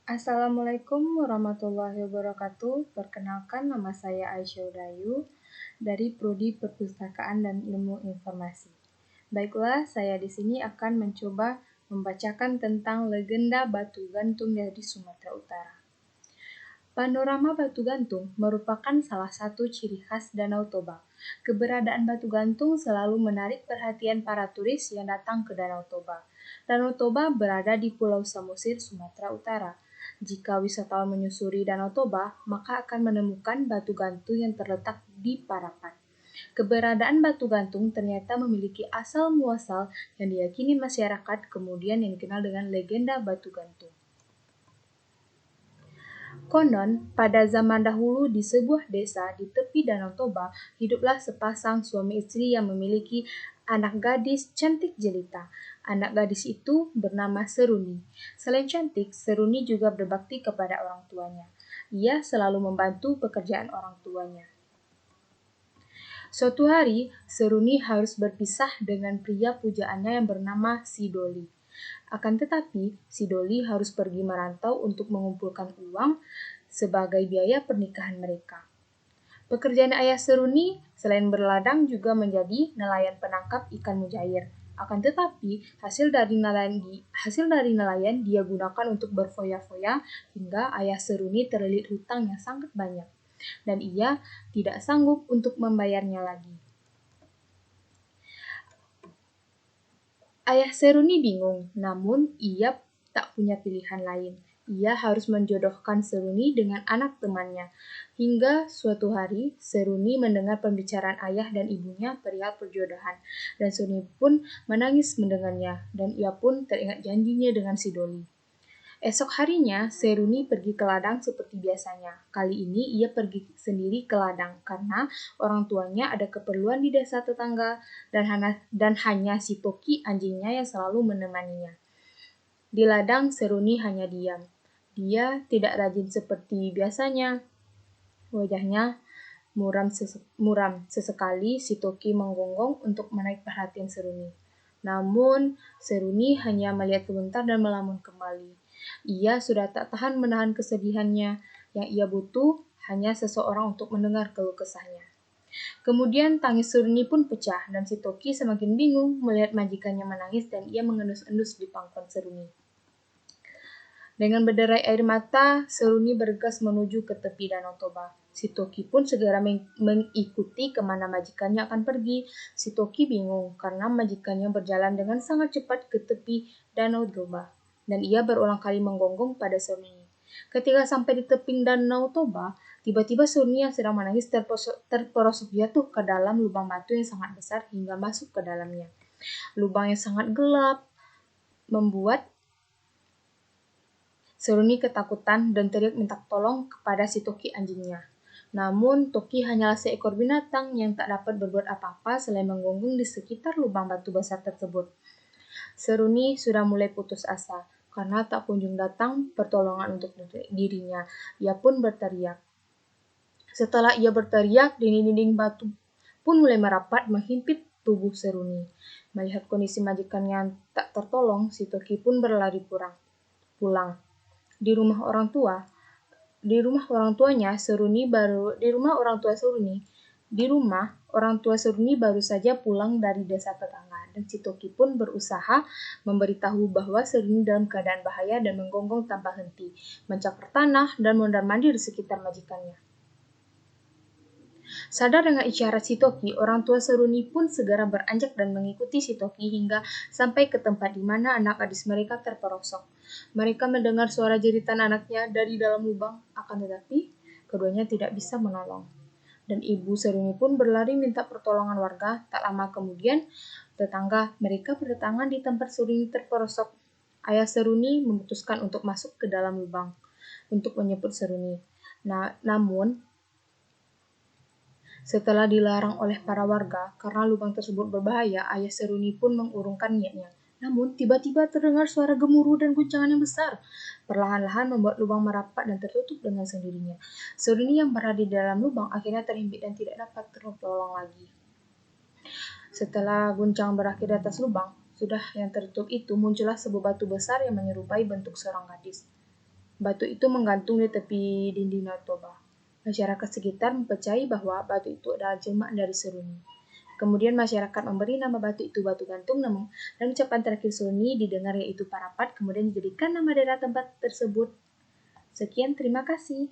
Assalamualaikum warahmatullahi wabarakatuh. Perkenalkan, nama saya Aisyah Udayu dari Prodi Perpustakaan dan Ilmu Informasi. Baiklah, saya di sini akan mencoba membacakan tentang legenda batu gantung dari Sumatera Utara. Panorama batu gantung merupakan salah satu ciri khas Danau Toba. Keberadaan batu gantung selalu menarik perhatian para turis yang datang ke Danau Toba. Danau Toba berada di Pulau Samosir, Sumatera Utara. Jika wisatawan menyusuri Danau Toba, maka akan menemukan batu gantung yang terletak di Parapat. Keberadaan batu gantung ternyata memiliki asal-muasal yang diyakini masyarakat, kemudian yang dikenal dengan legenda batu gantung. Konon, pada zaman dahulu di sebuah desa di tepi Danau Toba, hiduplah sepasang suami istri yang memiliki anak gadis cantik jelita. Anak gadis itu bernama Seruni. Selain cantik, Seruni juga berbakti kepada orang tuanya. Ia selalu membantu pekerjaan orang tuanya. Suatu hari, Seruni harus berpisah dengan pria pujaannya yang bernama Sidoli. Akan tetapi, Sidoli harus pergi merantau untuk mengumpulkan uang sebagai biaya pernikahan mereka. Pekerjaan ayah Seruni selain berladang juga menjadi nelayan penangkap ikan mujair. Akan tetapi, hasil dari nelayan dia gunakan untuk berfoya-foya hingga ayah Seruni terlilit hutang yang sangat banyak. Dan ia tidak sanggup untuk membayarnya lagi. Ayah Seruni bingung, namun ia tak punya pilihan lain. Ia harus menjodohkan Seruni dengan anak temannya. Hingga suatu hari, Seruni mendengar pembicaraan ayah dan ibunya perihal perjodohan. Dan Seruni pun menangis mendengarnya, dan ia pun teringat janjinya dengan Sidoli. Esok harinya, Seruni pergi ke ladang seperti biasanya. Kali ini ia pergi sendiri ke ladang karena orang tuanya ada keperluan di desa tetangga dan hanya si Toki anjingnya yang selalu menemaninya. Di ladang, Seruni hanya diam. Dia tidak rajin seperti biasanya. Wajahnya muram sesekali si Toki menggonggong untuk menarik perhatian Seruni. Namun, Seruni hanya melihat sebentar dan melamun kembali. Ia sudah tak tahan menahan kesedihannya. Yang ia butuh hanya seseorang untuk mendengar keluh kesahnya. Kemudian tangis Seruni pun pecah dan si Toki semakin bingung melihat majikannya menangis dan ia mengendus-endus di pangkuan Seruni. Dengan berderai air mata, Seruni bergegas menuju ke tepi Danau Toba. Si Toki pun segera mengikuti kemana majikannya akan pergi. Si Toki bingung karena majikannya berjalan dengan sangat cepat ke tepi Danau Toba. Dan ia berulang kali menggonggong pada Seruni. Ketika sampai di tepi Danau Toba, tiba-tiba Seruni yang sedang menangis terperosok jatuh ke dalam lubang batu yang sangat besar hingga masuk ke dalamnya. Lubang yang sangat gelap membuat Seruni ketakutan dan teriak minta tolong kepada si Toki anjingnya. Namun, Toki hanyalah seekor binatang yang tak dapat berbuat apa-apa selain menggonggong di sekitar lubang batu besar tersebut. Seruni sudah mulai putus asa karena tak kunjung datang pertolongan untuk dirinya. Ia pun berteriak. Setelah ia berteriak, dinding-dinding batu pun mulai merapat menghimpit tubuh Seruni. Melihat kondisi majikannya yang tak tertolong, si Toki pun berlari pulang. Di rumah orang orang tua Seruni baru saja pulang dari desa tetangga dan si Toki pun berusaha memberitahu bahwa Seruni dalam keadaan bahaya dan menggonggong tanpa henti, mencakar tanah dan mondar-mandir di sekitar majikannya. Sadar dengan isyarat si Toki, orang tua Seruni pun segera beranjak dan mengikuti si Toki hingga sampai ke tempat di mana anak gadis mereka terperosok. Mereka mendengar suara jeritan anaknya dari dalam lubang, akan tetapi keduanya tidak bisa menolong. Dan ibu Seruni pun berlari minta pertolongan warga. Tak lama kemudian, tetangga mereka berdatangan di tempat Seruni terperosok. Ayah Seruni memutuskan untuk masuk ke dalam lubang untuk menjemput Seruni. Namun, setelah dilarang oleh para warga karena lubang tersebut berbahaya, ayah Seruni pun mengurungkan niatnya. Namun, tiba-tiba terdengar suara gemuruh dan guncangan yang besar. Perlahan-lahan membuat lubang merapat dan tertutup dengan sendirinya. Seruni yang berada di dalam lubang akhirnya terhimpit dan tidak dapat tertolong lagi. Setelah guncang berakhir di atas lubang, sudah yang tertutup itu muncullah sebuah batu besar yang menyerupai bentuk seorang gadis. Batu itu menggantung di tepi dinding Danau Toba. Masyarakat sekitar mempercayai bahwa batu itu adalah jelmaan dari Seruni. Kemudian masyarakat memberi nama batu itu Batu Gantung, dan ucapan terakhir Seruni didengar yaitu Parapat, kemudian dijadikan nama daerah tempat tersebut. Sekian, terima kasih.